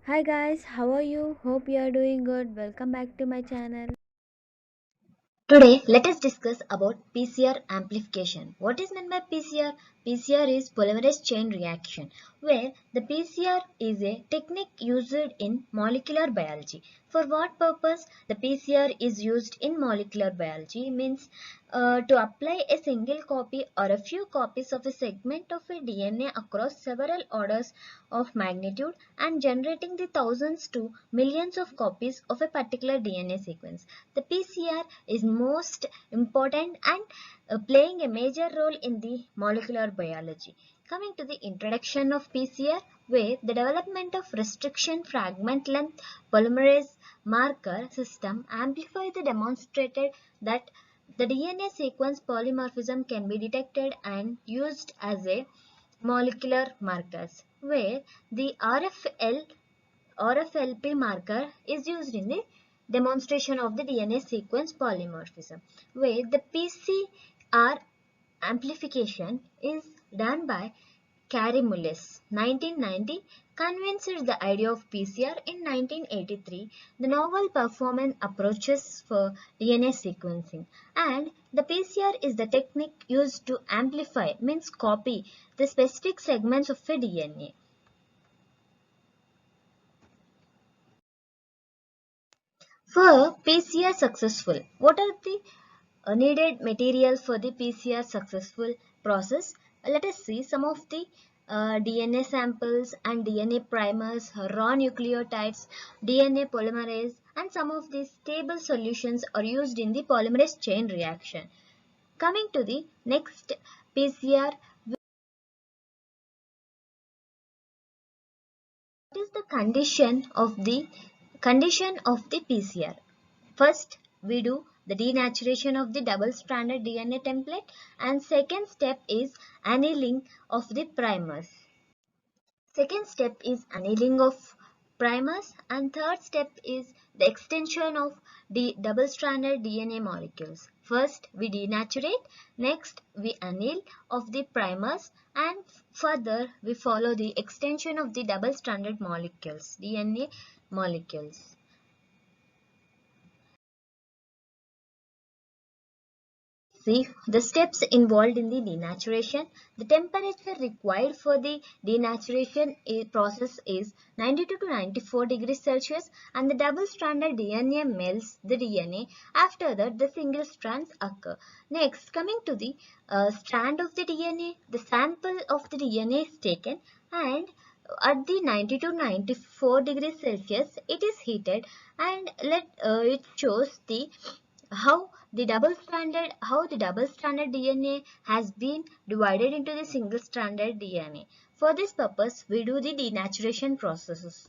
Hi guys, how are you? Hope you are doing good. Welcome back to my channel. Today, let us discuss about PCR amplification. What is meant by PCR? PCR is polymerase chain reaction, where the PCR is a technique used in molecular biology. For what purpose? The PCR is used in molecular biology means to apply a single copy or a few copies of a segment of a DNA across several orders of magnitude and generating the thousands to millions of copies of a particular DNA sequence. The PCR is most important and playing a major role in the molecular biology. Coming to the introduction of PCR, where the development of restriction fragment length polymerase marker system amplify the demonstrated that the DNA sequence polymorphism can be detected and used as a molecular markers, where the RFLP marker is used in the demonstration of the DNA sequence polymorphism, where the PCR amplification is done by Mullis, 1990, convinced the idea of PCR in 1983, the novel performance approaches for DNA sequencing. And the PCR is the technique used to amplify, means copy, the specific segments of a DNA. For PCR successful, what are the needed materials for the PCR successful process? Let us see some of the DNA samples and DNA primers, raw nucleotides, DNA polymerase, and some of these stable solutions are used in the polymerase chain reaction. Coming to the next PCR, what is the condition of the PCR? First, we do the denaturation of the double-stranded DNA template, and second step is annealing of the primers. Second step is annealing of primers, and third step is the extension of the double-stranded DNA molecules. First, we denaturate, next we anneal of the primers, and further we follow the extension of the double-stranded molecules, DNA molecules. See the steps involved in the denaturation. The temperature required for the denaturation process is 92 to 94 degrees Celsius, and the double-stranded DNA melts the DNA. After that, the single strands occur. Next, coming to the strand of the DNA, the sample of the DNA is taken and at the 90 to 94 degrees Celsius, it is heated and it shows the how the double stranded DNA has been divided into the single stranded DNA. For this purpose, we do the denaturation processes.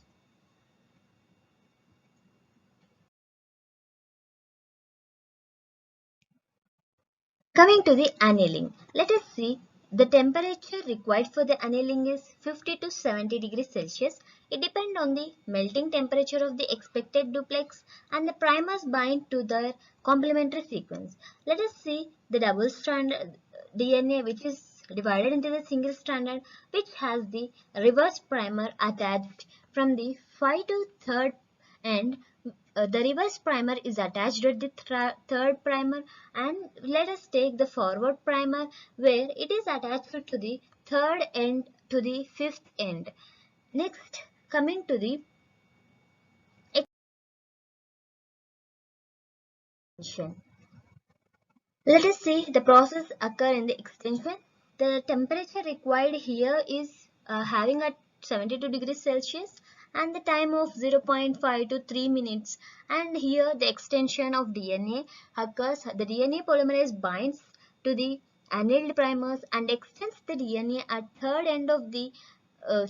Coming to the annealing, let us see the temperature required for the annealing is 50 to 70 degrees Celsius. It depends on the melting temperature of the expected duplex and the primers bind to their complementary sequence. Let us see the double strand DNA which is divided into the single stranded, which has the reverse primer attached from the 5 to 3rd end. The reverse primer is attached at the third primer, and let us take the forward primer where it is attached to the third end to the fifth end. Next, coming to the extension. Let us see the process occur in the extension. The temperature required here is having at 72 degrees Celsius and the time of 0.5 to 3 minutes, and here the extension of DNA occurs. The DNA polymerase binds to the annealed primers and extends the DNA at third end of the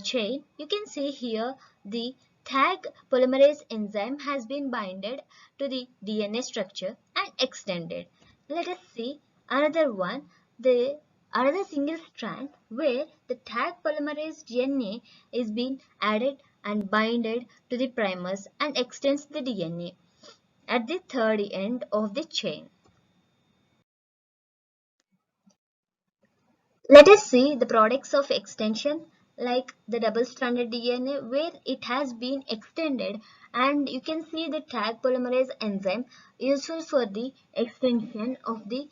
chain. You can see here the tag polymerase enzyme has been binded to the DNA structure and extended. Let us see another one, the another single strand where the tag polymerase DNA is being added and binded to the primers and extends the DNA at the third end of the chain. Let us see the products of extension. like the double-stranded DNA where it has been extended, and you can see the tag polymerase enzyme useful for the extension of the.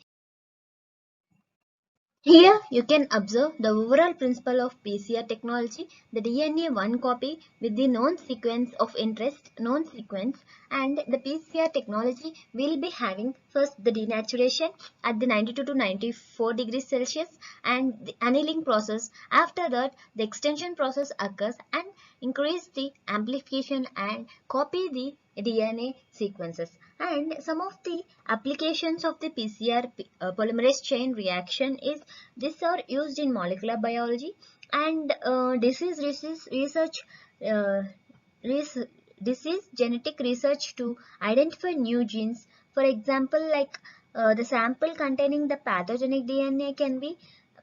Here you can observe the overall principle of PCR technology, the DNA one copy with the known sequence of interest, known sequence, and the PCR technology will be having first the denaturation at the 92 to 94 degrees Celsius and the annealing process. After that, the extension process occurs and increase the amplification and copy the DNA sequences. And some of the applications of the PCR polymerase chain reaction is these are used in molecular biology and research, uh, res- disease genetic research to identify new genes. For example, like the sample containing the pathogenic DNA can be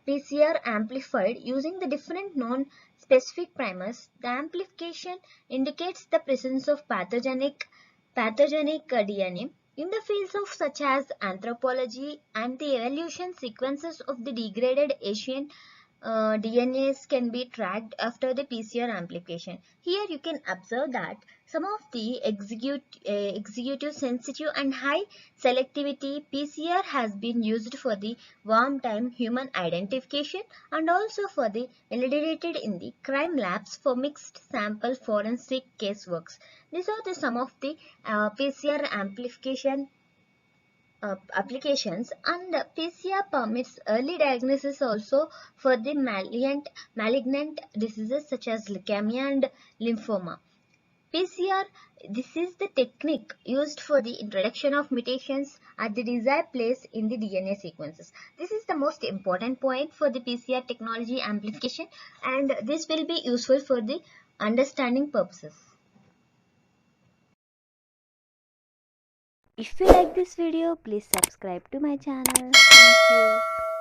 PCR amplified using the different non-specific primers. The amplification indicates the presence of pathogenic DNA. In the fields of such as anthropology and the evolution, sequences of the degraded Asian DNAs can be tracked after the PCR amplification. Here you can observe that some of the executive sensitive and high selectivity PCR has been used for the warm time human identification and also for the validated in the crime labs for mixed sample forensic caseworks. These are the some of the PCR amplification applications, and PCR permits early diagnosis also for the malignant diseases such as leukemia and lymphoma. PCR, this is the technique used for the introduction of mutations at the desired place in the DNA sequences. This is the most important point for the PCR technology amplification, and this will be useful for the understanding purposes. If you like this video, please subscribe to my channel. Thank you.